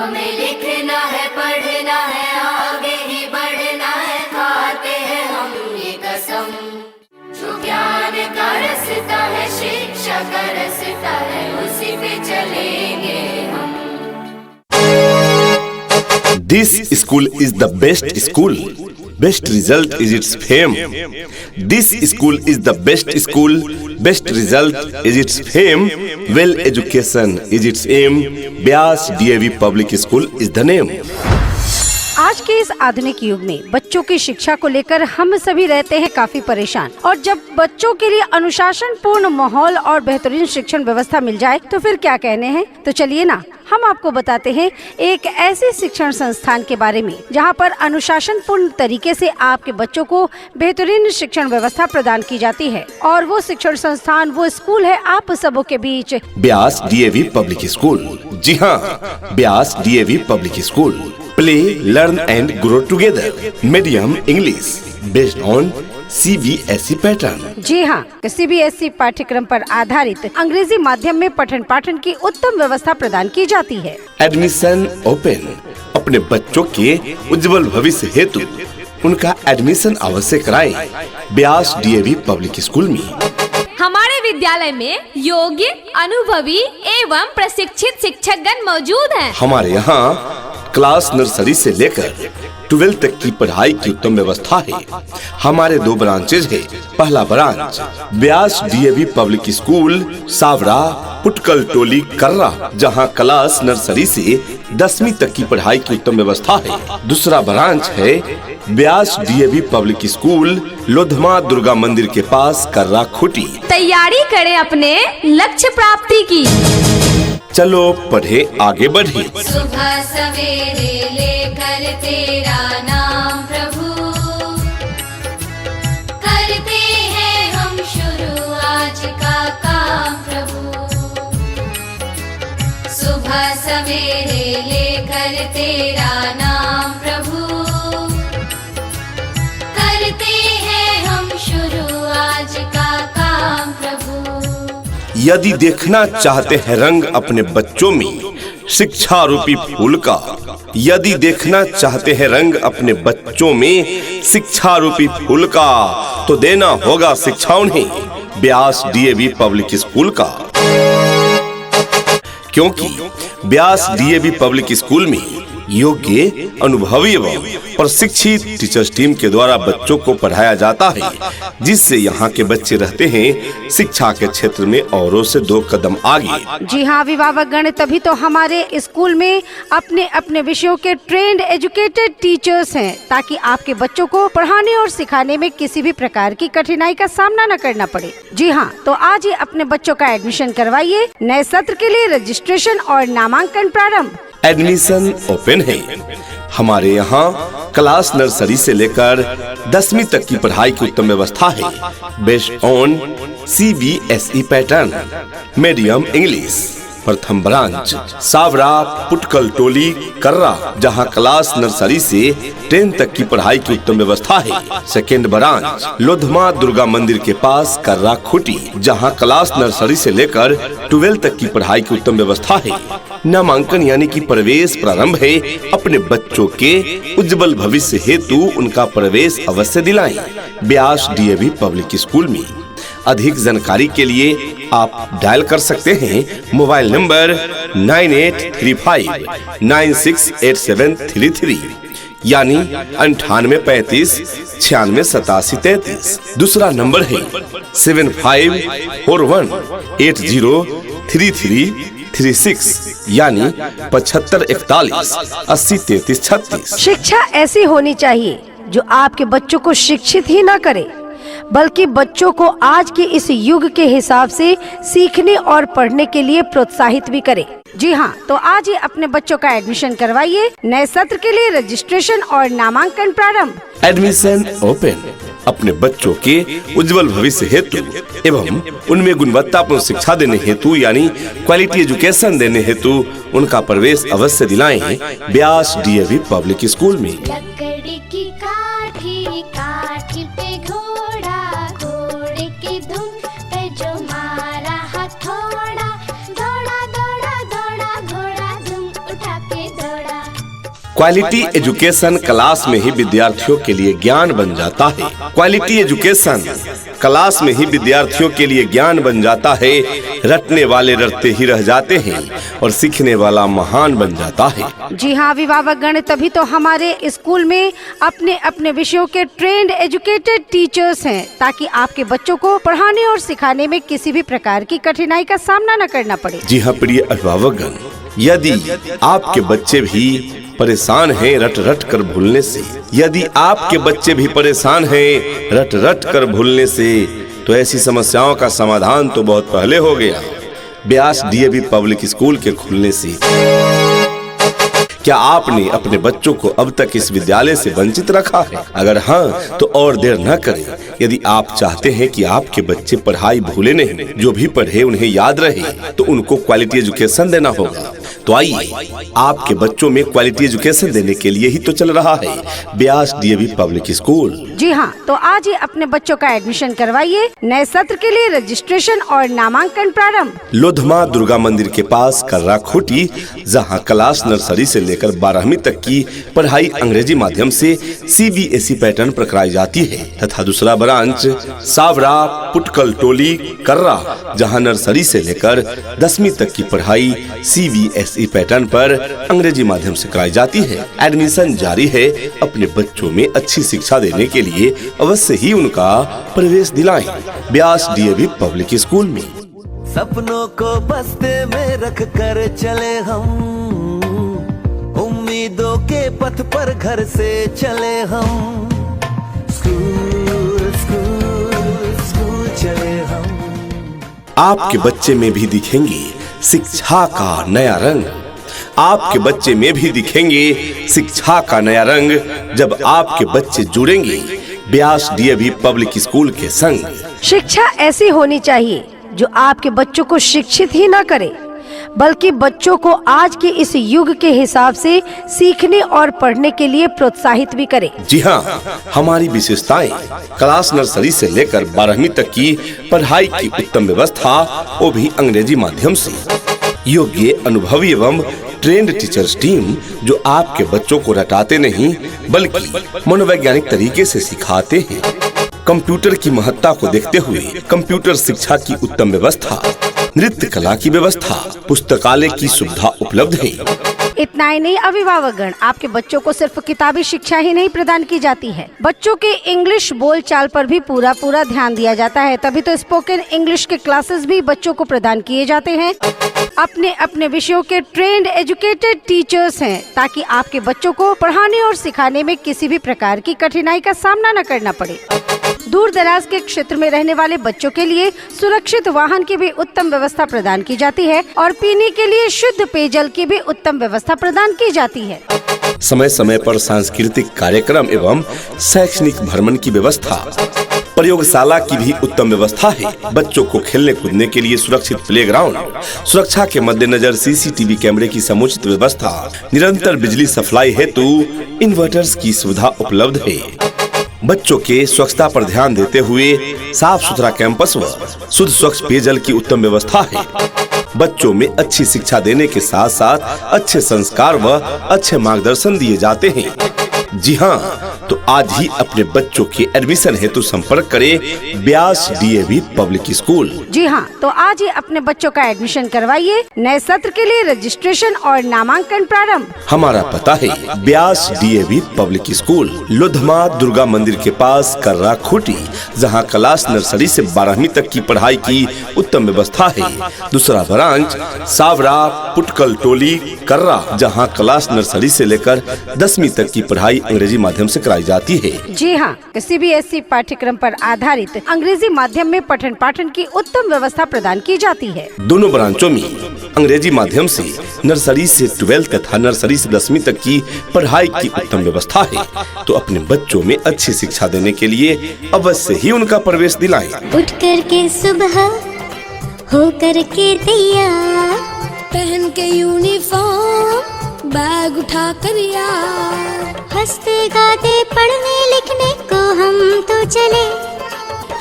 हमें लिखना है, पढ़ना है, आगे ही बढ़ना है, खाते हैं हम ये कसम। जो ज्ञान का रास्ता है, शिक्षा का रास्ता है, उसी पे चलेंगे हम। This school is the best school. Best result is its fame. This school is the best school. Best result is its fame. Well education is its aim. Vyas DAV Public School is the name. आज के इस आधुनिक युग में बच्चों की शिक्षा को लेकर हम सभी रहते हैं काफी परेशान, और जब बच्चों के लिए अनुशासन पूर्ण माहौल और बेहतरीन शिक्षण व्यवस्था मिल जाए तो फिर क्या कहने हैं। तो चलिए ना, हम आपको बताते हैं एक ऐसे शिक्षण संस्थान के बारे में जहां पर अनुशासन पूर्ण तरीके से आपके बच्चों को बेहतरीन शिक्षण व्यवस्था प्रदान की जाती है। और वो शिक्षण संस्थान, वो स्कूल है आप सबों के बीच व्यास DAV पब्लिक स्कूल। जी हाँ, Vyas DAV public school. Play, learn and grow together. Medium English based on CBSE pattern. जी हाँ, CBSE पाठ्यक्रम पर आधारित अंग्रेजी माध्यम में पठन पाठन की उत्तम व्यवस्था प्रदान की जाती है। Admission open. अपने बच्चों के उज्जवल भविष्य हेतु उनका एडमिशन अवश्य कराएं व्यास DAV पब्लिक स्कूल में। हमारे विद्यालय में योग्य, अनुभवी एवं प्रशिक्षित शिक्षकगण मौजूद हैं। हमारे यहाँ क्लास नर्सरी से लेकर 12 तक की पढ़ाई की उत्तम व्यवस्था है। हमारे 2 ब्रांचेज है। पहला ब्रांच व्यास DAV पब्लिक स्कूल सावरा पुटकल टोली कर्रा, जहां क्लास नर्सरी से 10वीं तक की पढ़ाई की उत्तम व्यवस्था है। दूसरा ब्रांच है व्यास DAV public school Lodhma Durga मंदिर के पास कर्रा खुटी। तैयारी करें अपने लक्ष्य प्राप्ति की। चलो पढ़े आगे बढ़े। सुबह सवेरे लेकर तेरा नाम प्रभु, करते हैं हम शुरू आज का काम प्रभु। सुबह सवेरे लेकर तेरा नाम प्रभु, करते हैं हम शुरू आज का काम प्रभु। यदि देखना चाहते हैं रंग अपने बच्चों में शिक्षा रूपी फूल का, यदि देखना चाहते हैं रंग अपने बच्चों में शिक्षा रूपी फूल का, तो देना होगा शिक्षा उन्हें व्यास DAV पब्लिक स्कूल का। क्योंकि व्यास DAV पब्लिक स्कूल में योग्य, अनुभवी एवं प्रशिक्षित टीचर्स टीम के द्वारा बच्चों को पढ़ाया जाता है, जिससे यहाँ के बच्चे रहते हैं शिक्षा के क्षेत्र में औरों से 2 कदम आगे। जी हाँ अभिभावकगण, तभी तो हमारे स्कूल में अपने अपने विषयों के ट्रेंड एजुकेटेड टीचर्स हैं, ताकि आपके बच्चों को पढ़ाने और सिखाने में किसी भी प्रकार की कठिनाई का सामना न करना पड़े। जी हाँ, तो आज ही अपने बच्चों का एडमिशन करवाइए। नए सत्र के लिए रजिस्ट्रेशन और नामांकन प्रारंभ। एडमिशन ओपन है। हमारे यहाँ क्लास नर्सरी से लेकर 10वीं तक की पढ़ाई की उत्तम व्यवस्था है based on CBSE pattern. Medium English. प्रथम ब्रांच सावरा पुटकल टोली कर्रा, जहां क्लास नर्सरी से 10 तक की पढ़ाई की उत्तम व्यवस्था है। सेकेंड ब्रांच लोधमा दुर्गा मंदिर के पास कर्रा खुटी, जहां क्लास नर्सरी से लेकर 12 तक की पढ़ाई की उत्तम व्यवस्था है। नामांकन यानी कि प्रवेश प्रारंभ है। अपने बच्चों के उज्जवल भविष्य हेतु उनका प्रवेश अवश्य दिलाएं व्यास DAV पब्लिक स्कूल में। अधिक जानकारी के लिए आप डायल कर सकते हैं मोबाइल नंबर 9835968733 यानी 9835 968733। दूसरा नंबर है 7541803336 यानी 7541 803336। शिक्षा ऐसी होनी चाहिए जो आपके बच्चों को शिक्षित ही न करे, बल्कि बच्चों को आज के इस युग के हिसाब से सीखने और पढ़ने के लिए प्रोत्साहित भी करे। जी हाँ, तो आज ही अपने बच्चों का एडमिशन करवाइए। नए सत्र के लिए रजिस्ट्रेशन और नामांकन प्रारंभ। Admission open. अपने बच्चों के उज्जवल भविष्य हेतु एवं उनमें गुणवत्तापूर्ण शिक्षा देने हेतु यानी क्वालिटी एजुकेशन देने हेतु उनका प्रवेश अवश्य दिलाएं व्यास DAV पब्लिक स्कूल में। लकड़ी की काठी, काठी पे घोड़ा, घोड़े की धुन पे जो मारा हथौड़ा, दौड़ा दौड़ा दौड़ा घोड़ा धुम उठा के दौड़ा। क्वालिटी एजुकेशन क्लास में ही विद्यार्थियों के लिए ज्ञान बन जाता है। क्वालिटी एजुकेशन क्लास में ही विद्यार्थियों के लिए ज्ञान बन जाता है। रटने वाले रटते ही रह जाते हैं और सीखने वाला महान बन जाता है। जी हाँ अभिभावकगण, तभी तो हमारे स्कूल में अपने अपने विषयों के ट्रेंड एजुकेटेड टीचर्स हैं, ताकि आपके बच्चों को पढ़ाने और सिखाने में किसी भी प्रकार की कठिनाई का सामना न करना पड़े। जी हाँ प्रिय अभिभावकगण, यदि आपके बच्चे भी परेशान हैं रट रट कर भूलने से, यदि आपके बच्चे भी परेशान हैं रट रट कर भूलने से, तो ऐसी समस्याओं का समाधान तो बहुत पहले हो गया ब्यास डीएवी पब्लिक स्कूल के खुलने से। क्या आपने अपने बच्चों को अब तक इस विद्यालय से वंचित रखा है? अगर हाँ तो और देर न करें। यदि आप चाहते हैं कि आपके बच्चे पढ़ाई भूले नहीं, जो भी पढ़े उन्हें याद रहे, तो उनको क्वालिटी एजुकेशन देना होगा। तो आइए आपके बच्चों में क्वालिटी एजुकेशन देने के लिए ही तो चल रहा है ब्यास डीएवी पब्लिक स्कूल। जी हाँ, तो आज ही अपने बच्चों का एडमिशन करवाइए। नए सत्र के लिए रजिस्ट्रेशन और नामांकन प्रारंभ लोधमा दुर्गा मंदिर के पास कर्रा खूटी, जहां क्लास नर्सरी से लेकर 12वीं तक की पढ़ाई अंग्रेजी माध्यम से सीबीएसई पैटर्न पर कराई जाती है, तथा दूसरा ब्रांच सावरा पुटकल टोली कर्रा, जहां नर्सरी से लेकर 10वीं तक की पढ़ाई सीबीएसई पैटर्न पर अंग्रेजी माध्यम से कराई जाती है। एडमिशन जारी है। अपने बच्चों में अच्छी शिक्षा देने के लिए अवश्य ही उनका प्रवेश दिलाएं ब्यास डीएवी पब्लिक स्कूल में। सपनों को बस्ते में रख कर चले हम, उम्मीदों के पथ पर घर से चले हम, स्कूल स्कूल स्कूल चले हम। आपके बच्चे में भी दिखेंगे शिक्षा का नया रंग। आपके बच्चे में भी दिखेंगे शिक्षा का नया रंग, जब आपके बच्चे जुड़ेंगे ब्यास डीएवी पब्लिक स्कूल के संग। शिक्षा ऐसी होनी चाहिए जो आपके बच्चों को शिक्षित ही न करे, बल्कि बच्चों को आज के इस युग के हिसाब से सीखने और पढ़ने के लिए प्रोत्साहित भी करे। जी हाँ, हमारी विशेषताएं क्लास नर्सरी से लेकर 12वीं तक की पढ़ाई की उत्तम व्यवस्था, वो भी अंग्रेजी माध्यम से। योग्य अनुभवी एवं ट्रेंड टीचर्स टीम, जो आपके बच्चों को रटाते नहीं बल्कि मनोवैज्ञानिक तरीके से सिखाते हैं। कंप्यूटर की महत्ता को देखते हुए कंप्यूटर शिक्षा की उत्तम व्यवस्था, नृत्य कला की व्यवस्था, पुस्तकालय की सुविधा उपलब्ध है। इतना ही नहीं अभिभावकगण, आपके बच्चों को सिर्फ किताबी शिक्षा ही नहीं प्रदान की जाती है, बच्चों के इंग्लिश बोलचाल पर भी पूरा ध्यान दिया जाता है। तभी तो स्पोकन इंग्लिश के क्लासेस भी बच्चों को प्रदान किए जाते हैं। अपने अपने विषयों के ट्रेंड एजुकेटेड टीचर्स हैं, ताकि आपके बच्चों को पढ़ाने और सिखाने में किसी भी प्रकार की कठिनाई का सामना न करना पड़े। दूर दराज के क्षेत्र में रहने वाले बच्चों के लिए सुरक्षित वाहन की भी उत्तम व्यवस्था प्रदान की जाती है और पीने के लिए शुद्ध पेयजल की भी उत्तम व्यवस्था प्रदान की जाती है। समय समय पर सांस्कृतिक कार्यक्रम एवं शैक्षणिक भ्रमण की व्यवस्था, प्रयोगशाला की भी उत्तम व्यवस्था है। बच्चों को खेलने कूदने के लिए सुरक्षित प्लेग्राउंड, सुरक्षा के मद्देनजर सीसीटीवी कैमरे की समुचित व्यवस्था, निरंतर बिजली सप्लाई हेतु इन्वर्टर्स की सुविधा उपलब्ध है। बच्चों के स्वच्छता पर ध्यान देते हुए साफ सुथरा कैंपस व शुद्ध स्वच्छ पेयजल की उत्तम व्यवस्था है। बच्चों में अच्छी शिक्षा देने के साथ साथ अच्छे संस्कार व अच्छे मार्गदर्शन दिए जाते हैं। जी हाँ, तो आज ही अपने बच्चों के एडमिशन हेतु संपर्क करें ब्यास डीएवी पब्लिक स्कूल। जी हाँ, तो आज ही अपने बच्चों का एडमिशन करवाइए। नए सत्र के लिए रजिस्ट्रेशन और नामांकन प्रारंभ हमारा पता है Beas DAV public school, Lodhma Durga मंदिर के पास कर्रा खूटी, जहाँ क्लास नर्सरी से 12वीं तक की पढ़ाई की उत्तम व्यवस्था है। दूसरा ब्रांच सावरा पुटकल टोली कर्रा, जहाँ क्लास नर्सरी से लेकर 10वीं तक की पढ़ाई अंग्रेजी माध्यम से कराई जाती है। जी हाँ, सीबीएसई पाठ्यक्रम पर आधारित अंग्रेजी माध्यम में पठन पाठन की उत्तम व्यवस्था प्रदान की जाती है। दोनों ब्रांचों में अंग्रेजी माध्यम से नर्सरी से 12 तथा नर्सरी से 10वीं तक की पढ़ाई की उत्तम व्यवस्था है। तो अपने बच्चों में अच्छी शिक्षा देने के लिए अवश्य ही उनका प्रवेश दिलाएं। उठ कर के सुबह हो कर के तैयार, पहन के यूनिफॉर्म बैग उठा कर यार, हंसते गाते पढ़ने लिखने को हम तो चले,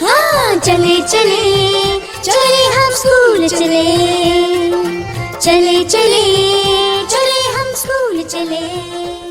हाँ चले चले चले हम स्कूल चले, चले चले चले हम स्कूल चले।